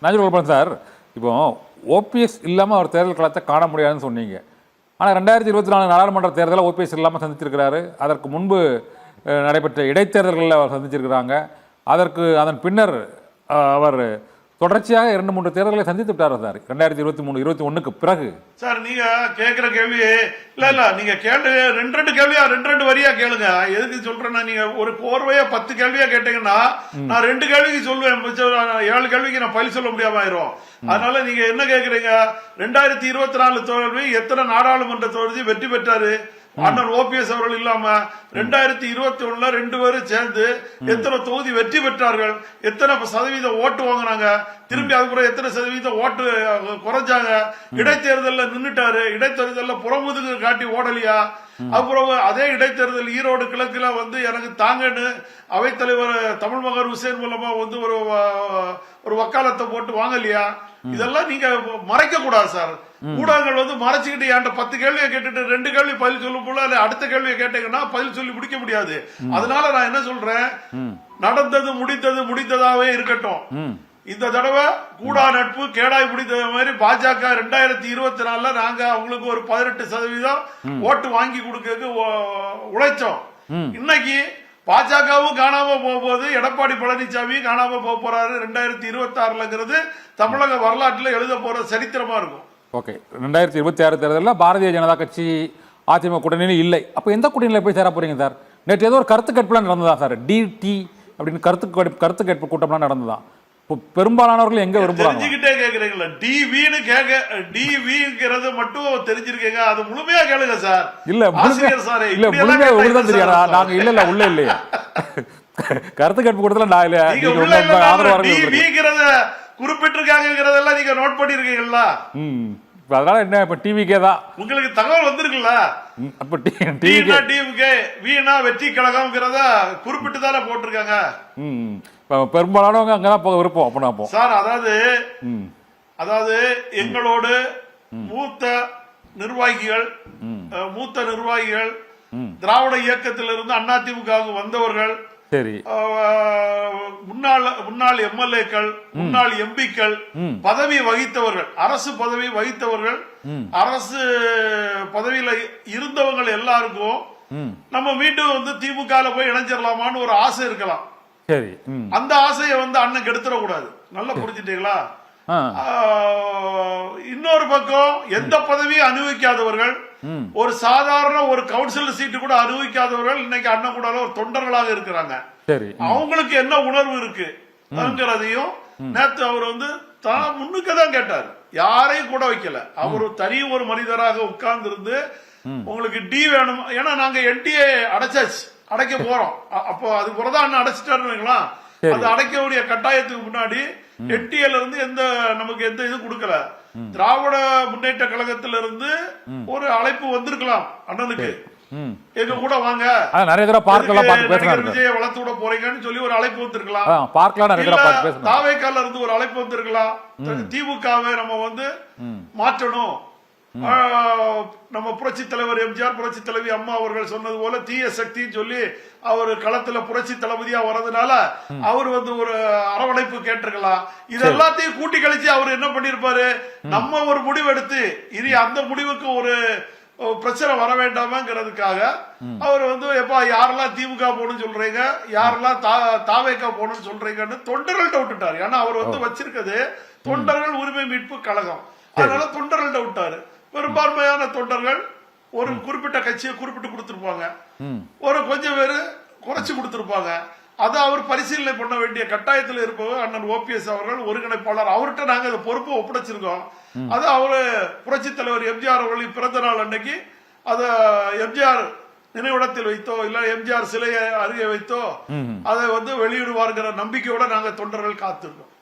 Nasser sir, இப்போ OPS இல்லாமல் அவர் தேர்தல் களத்தை காண முடியாதுன்னு சொன்னீங்க. ஆனால் 2024 நாடாளுமன்ற தேர்தலில் ஓபிஎஸ் இல்லாமல் சந்திச்சிருக்கிறாரு. அதற்கு முன்பு நடைபெற்ற இடைத்தேர்தல்களில் அவர் சந்திச்சிருக்கிறாங்க. அதன் பின்னர் அவர் தொடர்ச்சியாக 2-3 தேர்தல்களை சந்தித்து விட்டார் சார். 2023-21க்கு பிறகு சார் நீங்க கேட்கிற கேள்வி இல்ல நீங்க கேள்வி ரெண்டு கேள்வியா ரெண்டு வரியா கேளுங்க. எதுக்கு சொல்றேன்னா, நீங்க ஒரு கோர்வையா 10 கேள்வியா கேட்டீங்கன்னா நான் 2 கேள்விக்கு சொல்லுவேன், 7 கேள்விக்கு நான் பதில் சொல்ல முடியாம ஆயிரும். அதனால நீங்க என்ன கேக்குறீங்க, 2024 தோல்வி எத்தனை நாடாளுமன்ற தொகுதி வெற்றி பெற்றாரு அண்ணன் ஓபிஎஸ் அவர்கள் இல்லாம 2021 2 பேரும் சேர்ந்து எத்தனை தொகுதி வெற்றி பெற்றார்கள், எத்தனை சதவீத ஓட்டு வாங்கினாங்க, திரும்பி அதுக்கப்புறம் எத்தனை சதவீத ஓட்டு குறைஞ்சாங்க, இடைத்தேர்தலில் நின்னுட்டாரு, இடைத்தேர்தலில் புறமுதுகு காட்டி ஓடலியா, அப்புறம் அதே இடைத்தேர்தல் ஈரோடு கிழக்குல எனக்கு தாங்கன்னு அவைத்தலைவர் தமிழ் மகர் ஹுசேன் மூலமா ஒரு வக்காலத்தை போட்டு வாங்கலையா. இதெல்லாம் நீங்க மறைக்க கூடாது சார். ஊடகங்கள் மறைச்சுக்கிட்டு என்கிட்ட 10 கேள்வியை கேட்டுட்டு 2 கேள்வி பதில் சொல்லும் போல அடுத்த கேள்வியை கேட்டீங்கன்னா பதில் சொல்லி முடிக்க முடியாது. அதனால நான் என்ன சொல்றேன், நடந்தது முடிந்ததாவே இருக்கட்டும். இந்த தடவை கூடா நட்பு கேடாய் முடித்தது மாதிரி பாஜக 2024 நாங்க அவங்களுக்கு ஒரு 18% ஓட்டு வாங்கி கொடுக்க உழைச்சோம். இன்னைக்கு பாஜகவும் காணாம போகும்போது எடப்பாடி பழனிசாமி காணாம போறாரு 2026ங்கிறது தமிழக வரலாற்றில் எழுத போற சரித்திரமா இருக்கும். ஓகே, 2026 தேர்தலில் பாரதிய ஜனதா கட்சி அதிமுக கூட்டணி இல்லை. அப்போ எந்த கூட்டணியில் போய் சேர போறீங்க சார்? நேற்று ஏதோ ஒரு கருத்து கேட்புலாம் நடந்ததா சார்? டிடி அப்படின்னு கருத்து கேட்பு கூட்டம்லாம் நடந்ததான். இப்போ பெரும்பாலானவர்கள் எங்க விரும்புறாங்க? தெரிஞ்சுக்கிட்டே கேக்குறீங்களா? டிவிங்கிறது மட்டும் தெரிஞ்சிருக்கீங்க, அது முழுமையா கேளுங்க சார். இல்ல சார், இல்ல முழுமையா உங்களுக்கு தெரியாதா? நாங்க இல்ல உள்ள இல்லையா கருத்து கேட்பு கூட்டத்தில் நான் இல்ல டிவிங்கிறத குறிப்பிட்டிருக்காங்கிறதெல்லாம் நீங்க நோட் பண்ணிருக்கீங்களா? அதனால என்ன, இப்ப டிவிக்கே தான் உங்களுக்கு தகவல் வந்திருக்குல்ல. அப்ப டிவிக்கே வீணா வெற்றி கழகம்ங்கிறத குறிப்பிட்டு தானே போட்டிருக்காங்க. பெரும்பாலானவங்க அங்கதான் போக விருப்பம். அப்ப சார் அதாவது எங்களோடு மூத்த நிர்வாகிகள் திராவிட இயக்கத்திலிருந்து அதிமுகவுக்கு வந்தவர்கள், சரி, முன்னாள் எம்எல்ஏக்கள், முன்னாள் எம்பிக்கள், பதவி வகித்தவர்கள், அரசு பதவி வகித்தவர்கள், அரசு பதவியில இருந்தவங்க எல்லாருக்கும் நம்ம மீண்டும் திமுக போய் இணைஞ்சிடலாமான்னு ஒரு ஆசை இருக்கலாம். சரி, அந்த ஆசையை அண்ணன் கெடுத்துடக்கூடாது. நல்லா புரிஞ்சுட்டீங்களா? இன்னொரு பக்கம் எந்த பதவியும் அனுபவிக்காதவர்கள், ஒரு சாதாரண ஒரு கவுன்சிலர் சீட்டு கூட அனுபவிக்காதவர்கள் இன்னைக்கு அண்ணன் கூட ஒரு தொண்டர்களாக இருக்கிறாங்க. அவங்களுக்கு என்ன உணர்வு இருக்குங்கிறதையும் நேத்து அவர் தான் முன்னுக்குதான் கேட்டார். யாரையும் கூட வைக்கல. அவர் தனி ஒரு மனிதராக உட்கார்ந்து இருந்து உங்களுக்கு டி வேணும், ஏன்னா நாங்க என்டிஏ அடைக்க போறோம். அப்போ அது புறதான் அண்ணன் அடைச்சிட்டாருங்களா, அது அடைக்கக்கூடிய கட்டாயத்துக்கு முன்னாடி என்டிஏல இருந்து நமக்கு எந்த இது கொடுக்கல. திராவிட முன்னேற்ற கழகத்தில இருந்து ஒரு அழைப்பு வந்திருக்கலாம் அண்ணனுக்கு, எங்க கூட வாங்க, விஜய வளர்த்து விட போறீங்கன்னு சொல்லி ஒரு அழைப்பு வந்திருக்கலாம். தாவேக்கால இருந்து ஒரு அழைப்பு வந்திருக்கலாம். திமுகவை நம்ம மாற்றணும், நம்ம புரட்சி தலைவர் எம்ஜிஆர், புரட்சி தலைவி அம்மா அவர்கள் சொன்னது போல தீய சக்தின்னு சொல்லி அவர் களத்துல புரட்சி தளபதியா வர்றதுனால அவர் ஒரு அரவணைப்பு கேட்டிருக்கலாம். இது எல்லாத்தையும் கூட்டி கழிச்சு அவர் என்ன பண்ணிருப்பாரு, நம்ம ஒரு முடிவு எடுத்து இனி அந்த முடிவுக்கு ஒரு பிரச்சனை வர வேண்டாமங்கிறதுக்காக அவர் எப்ப யாரெல்லாம் திமுக போகணும்னு சொல்றீங்க, யாரெல்லாம் தாவேக்கா போகணும்னு சொல்றீங்கன்னு தொண்டர்கள்ட்ட விட்டுட்டாரு. ஏன்னா அவர் வச்சிருக்கிறது தொண்டர்கள் உரிமை மீட்பு கழகம், அதனால தொண்டர்கள்ட்ட விட்டாரு. பெரும்பான்மையான தொண்டர்கள் ஒரு குறிப்பிட்ட கட்சியை குறிப்பிட்டு கொடுத்திருப்பாங்க, ஒரு கொஞ்சம் பேரு குறைச்சு கொடுத்திருப்பாங்க. அதை அவர் பரிசீலனை பண்ண வேண்டிய கட்டாயத்தில் இருப்பவர் அண்ணன் ஓபிஎஸ் அவர்கள், ஒருங்கிணைப்பாளர். அவர்கிட்ட நாங்க அந்த பொறுப்பை ஒப்படைச்சிருக்கோம். அது அவரு புரட்சி தலைவர் எம்ஜிஆர் அவர்களின் பிறந்த நாள் அன்னைக்கு அதை எம்ஜிஆர் நினைவிடத்தில் வைத்தோ இல்ல எம்ஜிஆர் சிலையை அருகே வைத்தோ அதை வெளியிடுவார்கிற நம்பிக்கையோட நாங்க தொண்டர்கள் காத்திருக்கோம்.